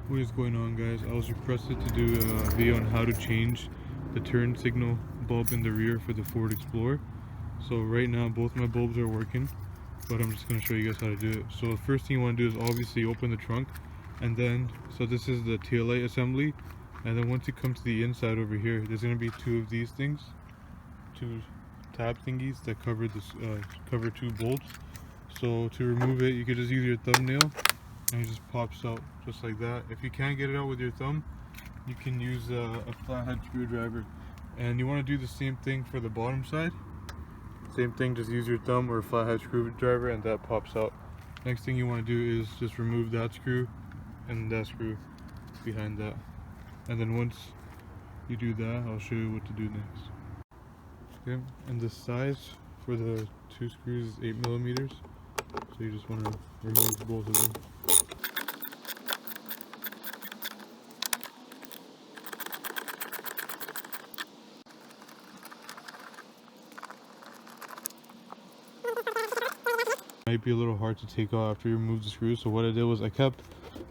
What is going on, guys? I was requested to do a video on how to change the turn signal bulb in the rear for the Ford Explorer. So right now both my bulbs are working, but I'm just going to show you guys how to do it. So the first thing you want to do is obviously open the trunk, and then so this is the taillight assembly, and then once you come to the inside over here, there's going to be two of these things, two tab thingies that cover this cover two bulbs. So to remove it, you could just use your thumbnail and it just pops out just like that. If you can't get it out with your thumb, you can use a flathead screwdriver, and you want to do the same thing for the bottom side. Same thing, just use your thumb or a flathead screwdriver and that pops out. Next thing you want to do is just remove that screw and that screw behind that, and then once you do that, I'll show you what to do next. Okay, and the size for the two screws is 8mm, so you just want to remove both of them. Might be a little hard to take out after you remove the screws, so what I did was I kept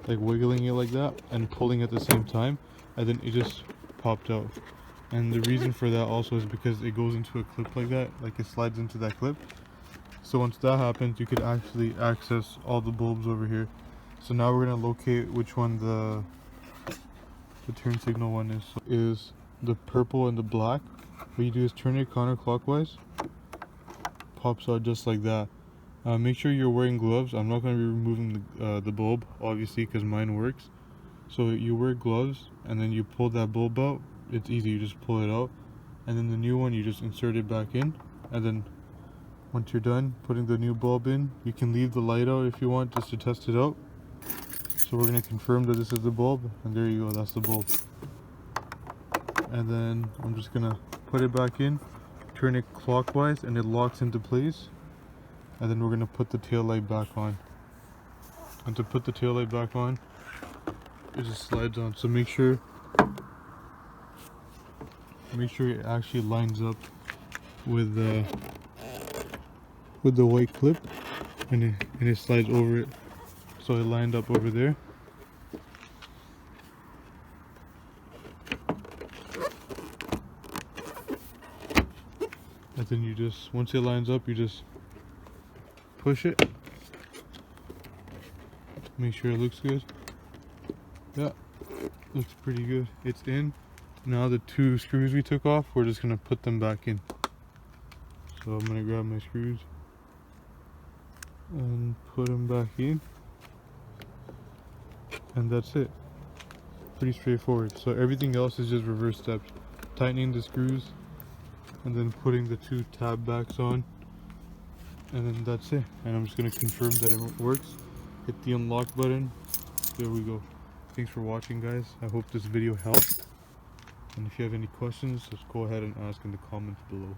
like wiggling it like that and pulling at the same time, and then it just popped out. And the reason for that also is because it goes into a clip like that, like it slides into that clip. So once that happens, you could actually access all the bulbs over here. So now we're going to locate which one the turn signal one is. So is the purple and the black. What you do is turn it counterclockwise, pops out just like that. Make sure you're wearing gloves. I'm not going to be removing the bulb, obviously, because mine works. So you wear gloves, and then you pull that bulb out. It's easy, you just pull it out, and then the new one you just insert it back in, and then once you're done putting the new bulb in, you can leave the light out if you want, just to test it out. So we're going to confirm that this is the bulb, and there you go, that's the bulb. And then I'm just going to put it back in, turn it clockwise, and it locks into place. And then we're going to put the tail light back on. And to put the tail light back on, it just slides on. So make sure it actually lines up with the white clip, and it slides over it, so it lined up over there. And then you just, once it lines up, you just push it, make sure it looks good. Yeah, looks pretty good. It's in. Now the two screws we took off, we're just gonna put them back in. So I'm gonna grab my screws and put them back in, and that's it. Pretty straightforward. So everything else is just reverse steps: tightening the screws, and then putting the two tab backs on, and then that's it. And I'm just gonna confirm that it works. Hit the unlock button. There we go. Thanks for watching, guys. I hope this video helped. And if you have any questions, just go ahead and ask in the comments below.